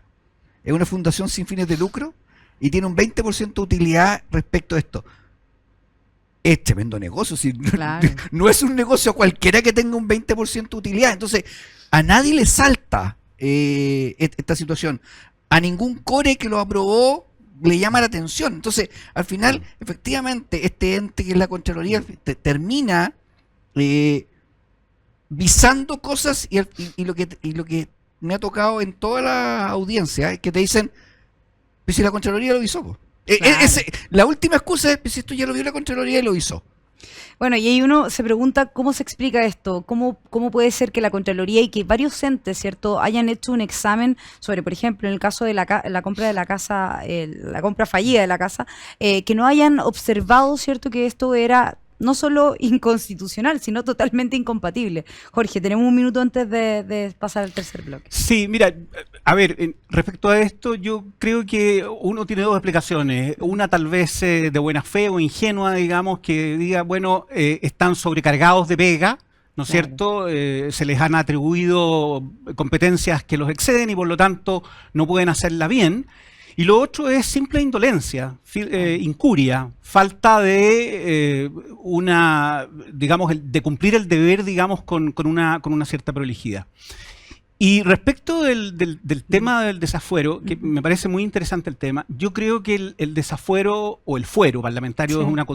Es una fundación sin fines de lucro y tiene un 20% de utilidad respecto a esto. Es tremendo negocio, si claro. No es un negocio cualquiera que tenga un 20% de utilidad. Entonces, a nadie le salta esta situación. A ningún core que lo aprobó le llama la atención. Entonces, al final, efectivamente, este ente que es la Contraloría termina visando cosas y lo que me ha tocado en toda la audiencia es que te dicen, pues si la Contraloría lo visó, po. Claro. La última excusa es, pues si esto ya lo vio la Contraloría y lo visó. Bueno, y ahí uno se pregunta cómo se explica esto, cómo puede ser que la Contraloría y que varios entes, ¿cierto?, hayan hecho un examen sobre, por ejemplo, en el caso de la compra de la casa, la compra fallida de la casa, que no hayan observado, ¿cierto?, que esto era no solo inconstitucional, sino totalmente incompatible. Jorge, tenemos un minuto antes de pasar al tercer bloque. Sí, mira, a ver, respecto a esto, yo creo que uno tiene dos explicaciones. Una tal vez de buena fe o ingenua, digamos, que diga, bueno, están sobrecargados de pega, ¿no es cierto? Se les han atribuido competencias que los exceden y por lo tanto no pueden hacerla bien. Y lo otro es simple indolencia, incuria, falta de digamos, de cumplir el deber, digamos, con una cierta prolijidad. Y respecto del tema del desafuero, que me parece muy interesante el tema, yo creo que el desafuero o el fuero parlamentario es una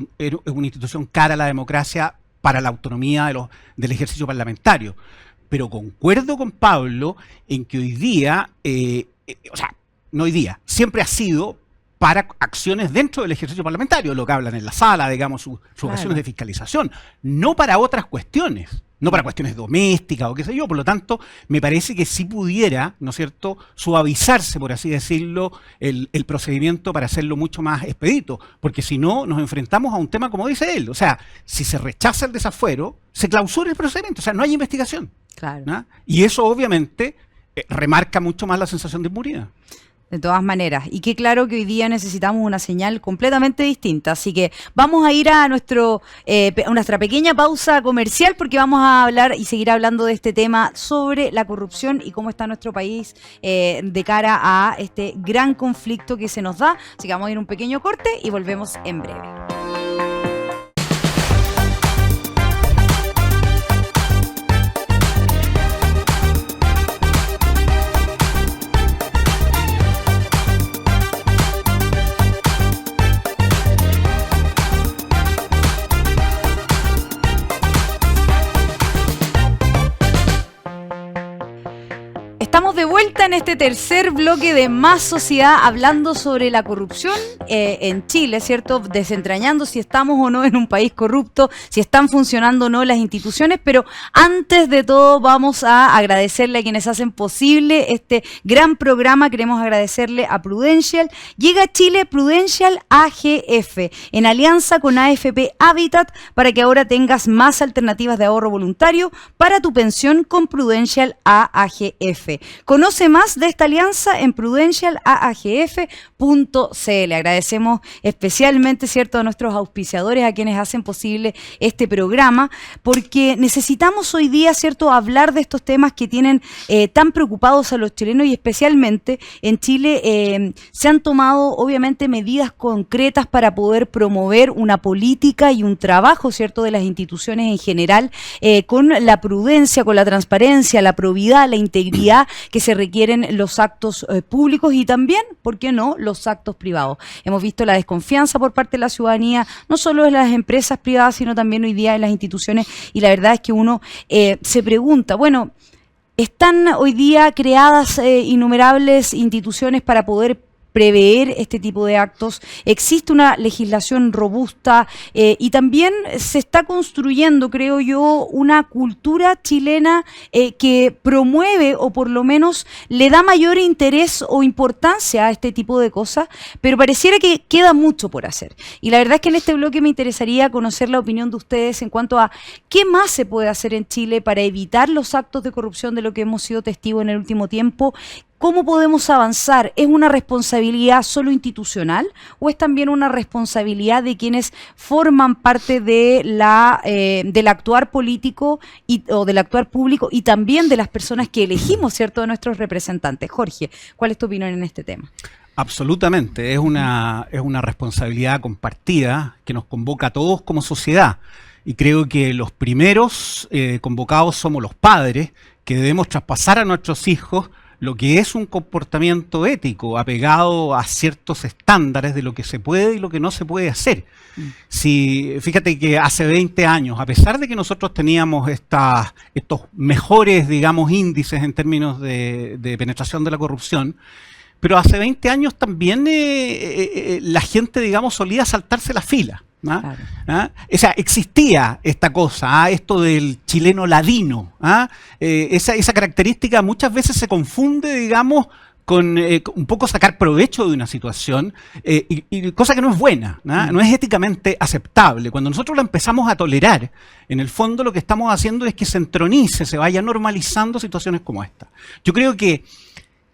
institución cara a la democracia para la autonomía del ejercicio parlamentario. Pero concuerdo con Pablo en que hoy día, no hoy día, siempre ha sido para acciones dentro del ejercicio parlamentario, lo que hablan en la sala, digamos, sus acciones de fiscalización, no para otras cuestiones, no para cuestiones domésticas o qué sé yo. Por lo tanto, me parece que sí pudiera, ¿no es cierto?, suavizarse, por así decirlo, el procedimiento para hacerlo mucho más expedito, porque si no, nos enfrentamos a un tema como dice él, o sea, si se rechaza el desafuero, se clausura el procedimiento, o sea, no hay investigación. Claro. ¿No? Y eso obviamente remarca mucho más la sensación de impunidad. De todas maneras, y que claro que hoy día necesitamos una señal completamente distinta, así que vamos a ir a nuestra pequeña pausa comercial porque vamos a hablar y seguir hablando de este tema sobre la corrupción y cómo está nuestro país de cara a este gran conflicto que se nos da, así que vamos a ir a un pequeño corte y volvemos en breve. Estamos de vuelta en este tercer bloque de Más Sociedad, hablando sobre la corrupción en Chile, ¿cierto? Desentrañando si estamos o no en un país corrupto, si están funcionando o no las instituciones, pero antes de todo vamos a agradecerle a quienes hacen posible este gran programa. Queremos agradecerle a Prudential. Llega a Chile Prudential AGF, en alianza con AFP Habitat, para que ahora tengas más alternativas de ahorro voluntario para tu pensión con Prudential AGF. Conoce más de esta alianza en prudentialaagf.cl. Agradecemos especialmente, ¿cierto?, a nuestros auspiciadores, a quienes hacen posible este programa, porque necesitamos hoy día, ¿cierto?, hablar de estos temas que tienen tan preocupados a los chilenos, y especialmente en Chile se han tomado obviamente medidas concretas para poder promover una política y un trabajo, ¿cierto?, de las instituciones en general, con la prudencia, con la transparencia, la probidad, la integridad que se requieren los actos públicos y también, ¿por qué no?, los actos privados. Hemos visto la desconfianza por parte de la ciudadanía, no solo en las empresas privadas, sino también hoy día en las instituciones, y la verdad es que uno se pregunta, bueno, ¿están hoy día creadas innumerables instituciones para poder prever este tipo de actos? ¿Existe una legislación robusta? Y también se está construyendo, creo yo, una cultura chilena que promueve, o por lo menos le da mayor interés o importancia a este tipo de cosas, pero pareciera que queda mucho por hacer. Y la verdad es que en este bloque me interesaría conocer la opinión de ustedes en cuanto a qué más se puede hacer en Chile para evitar los actos de corrupción de lo que hemos sido testigos en el último tiempo. ¿Cómo podemos avanzar? ¿Es una responsabilidad solo institucional o es también una responsabilidad de quienes forman parte de del actuar político o del actuar público, y también de las personas que elegimos, ¿cierto?, de nuestros representantes? Jorge, ¿cuál es tu opinión en este tema? Absolutamente, es una responsabilidad compartida que nos convoca a todos como sociedad. Y creo que los primeros convocados somos los padres, que debemos traspasar a nuestros hijos lo que es un comportamiento ético, apegado a ciertos estándares de lo que se puede y lo que no se puede hacer. Fíjate que hace 20 años, a pesar de que nosotros teníamos estos mejores, digamos, índices en términos de penetración de la corrupción, pero hace 20 años también la gente, digamos, solía saltarse la fila. ¿Ah? Claro. ¿Ah? O sea, existía esta cosa, esto del chileno ladino. Esa característica muchas veces se confunde, digamos, con un poco sacar provecho de una situación, y cosa que no es buena, no es éticamente aceptable. Cuando nosotros la empezamos a tolerar, en el fondo lo que estamos haciendo es que se entronice, se vaya normalizando situaciones como esta. Yo creo que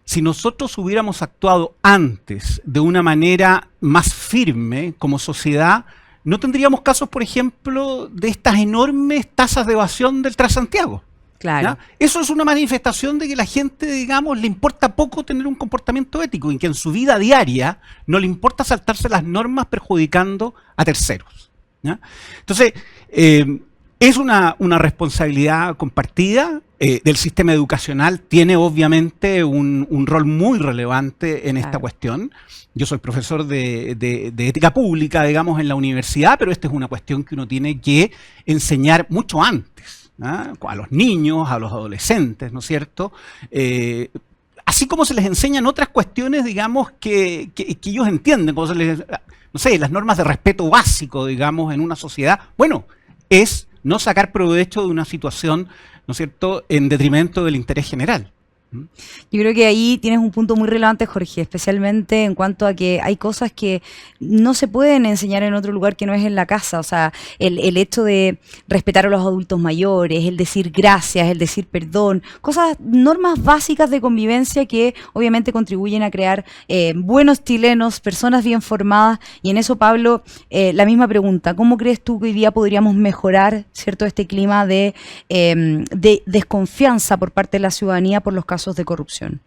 si nosotros hubiéramos actuado antes de una manera más firme como sociedad, no tendríamos casos, por ejemplo, de estas enormes tasas de evasión del Transantiago. Claro. ¿Ya? Eso es una manifestación de que la gente, digamos, le importa poco tener un comportamiento ético y que en su vida diaria no le importa saltarse las normas perjudicando a terceros. ¿Ya? Entonces, es una responsabilidad compartida. Del sistema educacional tiene obviamente un rol muy relevante en esta cuestión. Yo soy profesor de ética pública, digamos, en la universidad, pero esta es una cuestión que uno tiene que enseñar mucho antes, ¿no? A los niños, a los adolescentes, ¿no es cierto? Así como se les enseñan otras cuestiones, digamos, que ellos entienden, como se les, no sé, las normas de respeto básico, digamos, en una sociedad. Bueno, es no sacar provecho de una situación, ¿no es cierto?, en detrimento del interés general. Yo creo que ahí tienes un punto muy relevante, Jorge, especialmente en cuanto a que hay cosas que no se pueden enseñar en otro lugar que no es en la casa. O sea, el hecho de respetar a los adultos mayores, el decir gracias, el decir perdón, cosas, normas básicas de convivencia que obviamente contribuyen a crear buenos chilenos, personas bien formadas. Y en eso, Pablo, la misma pregunta: ¿cómo crees tú que hoy día podríamos mejorar, cierto, este clima de desconfianza por parte de la ciudadanía por los casos de corrupción?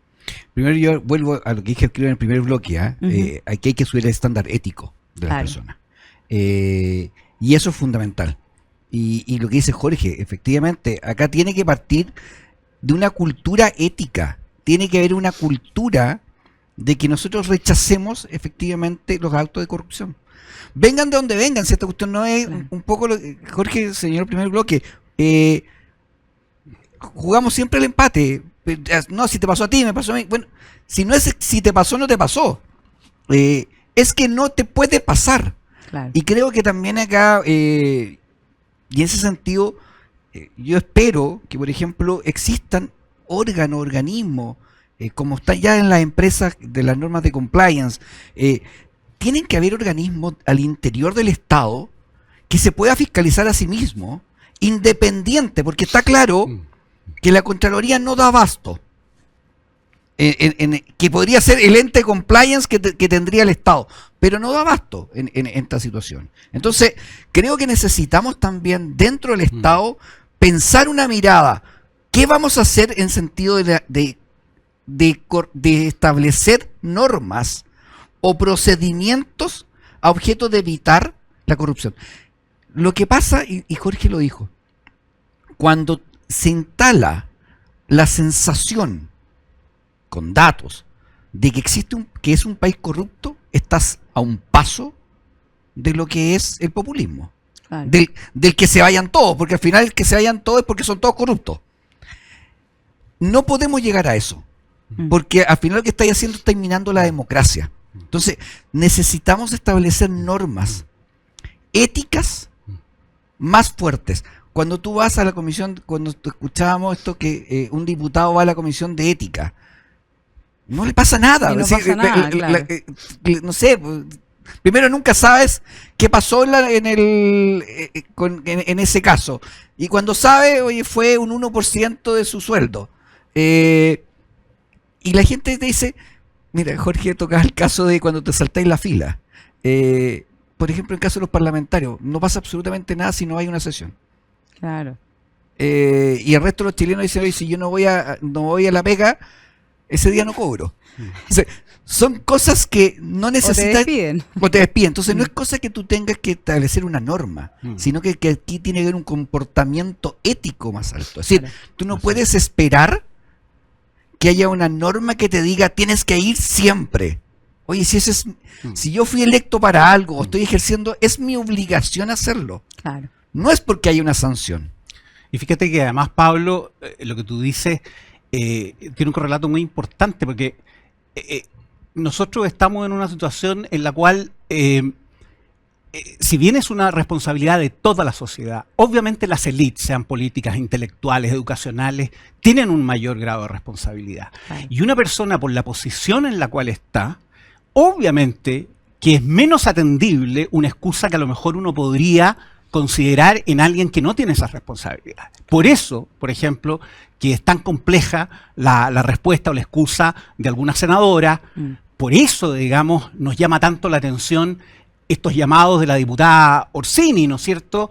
Primero, yo vuelvo a lo que dije en el primer bloque. Aquí hay que subir el estándar ético de las personas. Y eso es fundamental. Y lo que dice Jorge, efectivamente, acá tiene que partir de una cultura ética. Tiene que haber una cultura de que nosotros rechacemos efectivamente los actos de corrupción. Vengan de donde vengan, si esta cuestión no es un poco lo que Jorge señaló en el primer bloque. Jugamos siempre el empate. No, si te pasó a ti, me pasó a mí. Bueno, si no es si te pasó, no te pasó. Es que no te puede pasar. Claro. Y creo que también acá, y en ese sentido, yo espero que, por ejemplo, existan organismos, como están ya en las empresas de las normas de compliance. Tienen que haber organismos al interior del Estado que se pueda fiscalizar a sí mismo, independiente, porque está claro que la Contraloría no da abasto, que podría ser el ente de compliance que tendría el Estado, pero no da abasto en esta situación. Entonces, creo que necesitamos también dentro del Estado pensar una mirada. ¿Qué vamos a hacer en sentido de establecer normas o procedimientos a objeto de evitar la corrupción? Lo que pasa, y Jorge lo dijo, cuando se instala la sensación con datos de que que es un país corrupto, estás a un paso de lo que es el populismo. Claro. Del que se vayan todos, porque al final el que se vayan todos es porque son todos corruptos. No podemos llegar a eso, porque al final lo que estáis haciendo está minando la democracia. Entonces, necesitamos establecer normas éticas más fuertes. Cuando tú vas a la comisión, cuando escuchábamos esto que un diputado va a la comisión de ética, no le pasa nada. No pasa nada, claro. No sé, primero nunca sabes qué pasó en ese caso. Y cuando sabe, oye, fue un 1% de su sueldo. Y la gente te dice, mira, Jorge, tocaba el caso de cuando te saltáis la fila. Por ejemplo, en el caso de los parlamentarios, no pasa absolutamente nada si no hay una sesión. Claro. Y el resto de los chilenos dicen, oye, si yo no voy a la pega, ese día no cobro. O sea, son cosas que no necesitan. O te despiden. Entonces no es cosa que tú tengas que establecer una norma, sino que aquí tiene que haber un comportamiento ético más alto. Es decir, tú no puedes esperar que haya una norma que te diga tienes que ir siempre. Oye, si yo fui electo para algo o estoy ejerciendo, es mi obligación hacerlo. Claro. No es porque hay una sanción. Y fíjate que además, Pablo, lo que tú dices tiene un correlato muy importante, porque nosotros estamos en una situación en la cual si bien es una responsabilidad de toda la sociedad, obviamente las élites, sean políticas, intelectuales, educacionales, tienen un mayor grado de responsabilidad. Claro. Y una persona por la posición en la cual está, obviamente que es menos atendible una excusa que a lo mejor uno podría considerar en alguien que no tiene esas responsabilidades. Por eso, por ejemplo, que es tan compleja la respuesta o la excusa de alguna senadora, por eso, digamos, nos llama tanto la atención estos llamados de la diputada Orsini, ¿no es cierto?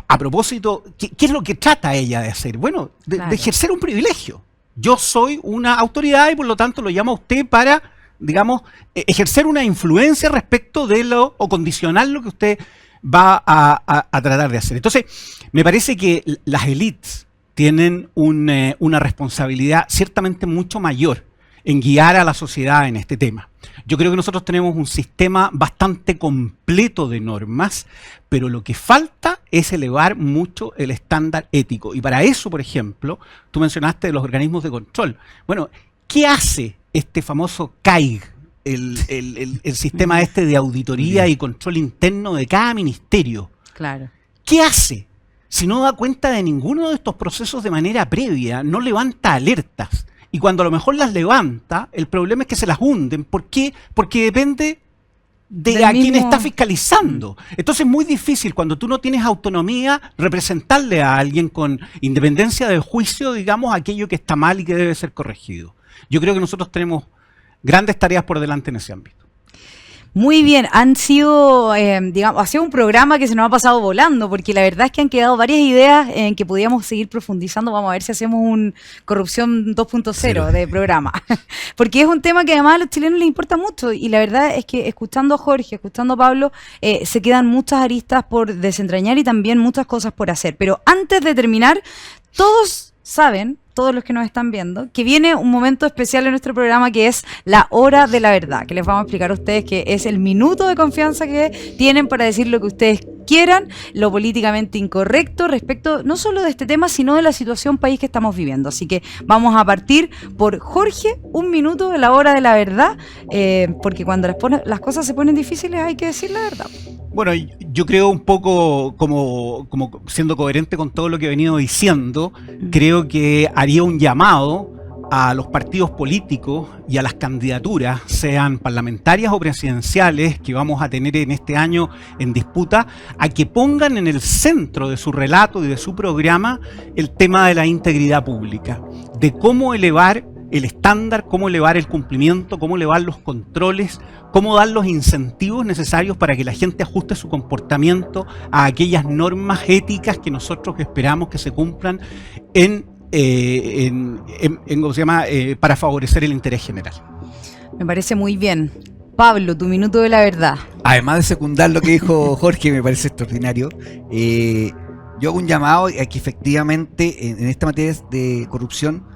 A propósito, ¿qué es lo que trata ella de hacer? Bueno, de ejercer un privilegio. Yo soy una autoridad y por lo tanto lo llamo a usted para, digamos, ejercer una influencia respecto de lo, o condicionar lo que usted va a tratar de hacer. Entonces, me parece que las élites tienen una responsabilidad ciertamente mucho mayor en guiar a la sociedad en este tema. Yo creo que nosotros tenemos un sistema bastante completo de normas, pero lo que falta es elevar mucho el estándar ético. Y para eso, por ejemplo, tú mencionaste de los organismos de control. Bueno, ¿qué hace este famoso CAIG, el sistema este de auditoría y control interno de cada ministerio? Claro. ¿Qué hace? Si no da cuenta de ninguno de estos procesos de manera previa, no levanta alertas. Y cuando a lo mejor las levanta, el problema es que se las hunden. ¿Por qué? Porque depende de a quién está fiscalizando. Entonces es muy difícil cuando tú no tienes autonomía representarle a alguien con independencia de juicio, digamos, aquello que está mal y que debe ser corregido. Yo creo que nosotros tenemos grandes tareas por delante en ese ámbito. Muy bien, han sido, digamos, ha sido un programa que se nos ha pasado volando, porque la verdad es que han quedado varias ideas en que podíamos seguir profundizando. Vamos a ver si hacemos un corrupción 2.0 de programa, porque es un tema que además a los chilenos les importa mucho, y la verdad es que escuchando a Jorge, escuchando a Pablo, se quedan muchas aristas por desentrañar y también muchas cosas por hacer. Pero antes de terminar, todos saben, todos los que nos están viendo, que viene un momento especial en nuestro programa que es la hora de la verdad, que les vamos a explicar a ustedes que es el minuto de confianza que tienen para decir lo que ustedes quieran, lo políticamente incorrecto respecto no solo de este tema, sino de la situación país que estamos viviendo. Así que vamos a partir por Jorge, un minuto de la hora de la verdad, porque cuando las cosas se ponen difíciles hay que decir la verdad. Bueno, yo creo un poco como siendo coherente con todo lo que he venido diciendo, creo que haría un llamado a los partidos políticos y a las candidaturas, sean parlamentarias o presidenciales, que vamos a tener en este año en disputa, a que pongan en el centro de su relato y de su programa el tema de la integridad pública, de cómo elevar el estándar, cómo elevar el cumplimiento, cómo elevar los controles, cómo dar los incentivos necesarios para que la gente ajuste su comportamiento a aquellas normas éticas que nosotros esperamos que se cumplan ¿cómo se llama? Para favorecer el interés general. Me parece muy bien. Pablo, tu minuto de la verdad. Además de secundar lo que dijo Jorge, me parece extraordinario. Yo hago un llamado a que efectivamente en esta materia de corrupción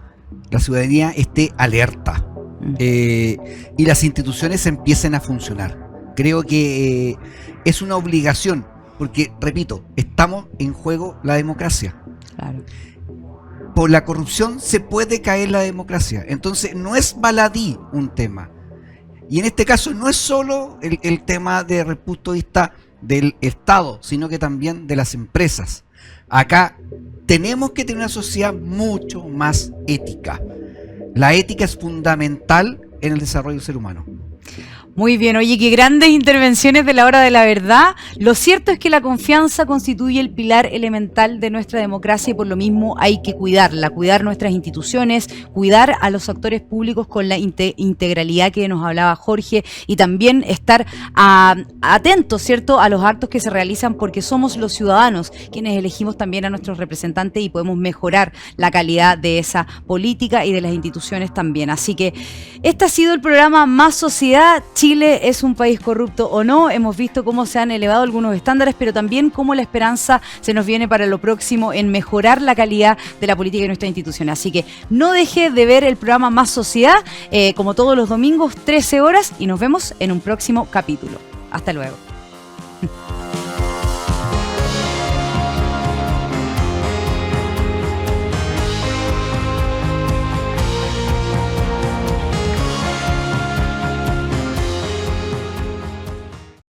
la ciudadanía esté alerta y las instituciones empiecen a funcionar. Creo que es una obligación, porque, repito, estamos en juego la democracia. Claro. Por la corrupción se puede caer la democracia. Entonces no es baladí un tema. Y en este caso no es solo el tema desde el punto de vista del Estado, sino que también de las empresas. Acá tenemos que tener una sociedad mucho más ética. La ética es fundamental en el desarrollo del ser humano. Muy bien, oye, qué grandes intervenciones de la hora de la verdad. Lo cierto es que la confianza constituye el pilar elemental de nuestra democracia y por lo mismo hay que cuidarla, cuidar nuestras instituciones, cuidar a los actores públicos con la integralidad que nos hablaba Jorge y también estar atentos, ¿cierto?, a los actos que se realizan porque somos los ciudadanos quienes elegimos también a nuestros representantes y podemos mejorar la calidad de esa política y de las instituciones también. Así que este ha sido el programa Más Sociedad. Chile es un país corrupto o no, hemos visto cómo se han elevado algunos estándares, pero también cómo la esperanza se nos viene para lo próximo en mejorar la calidad de la política de nuestra institución. Así que no deje de ver el programa Más Sociedad, como todos los domingos, 13 horas, y nos vemos en un próximo capítulo. Hasta luego.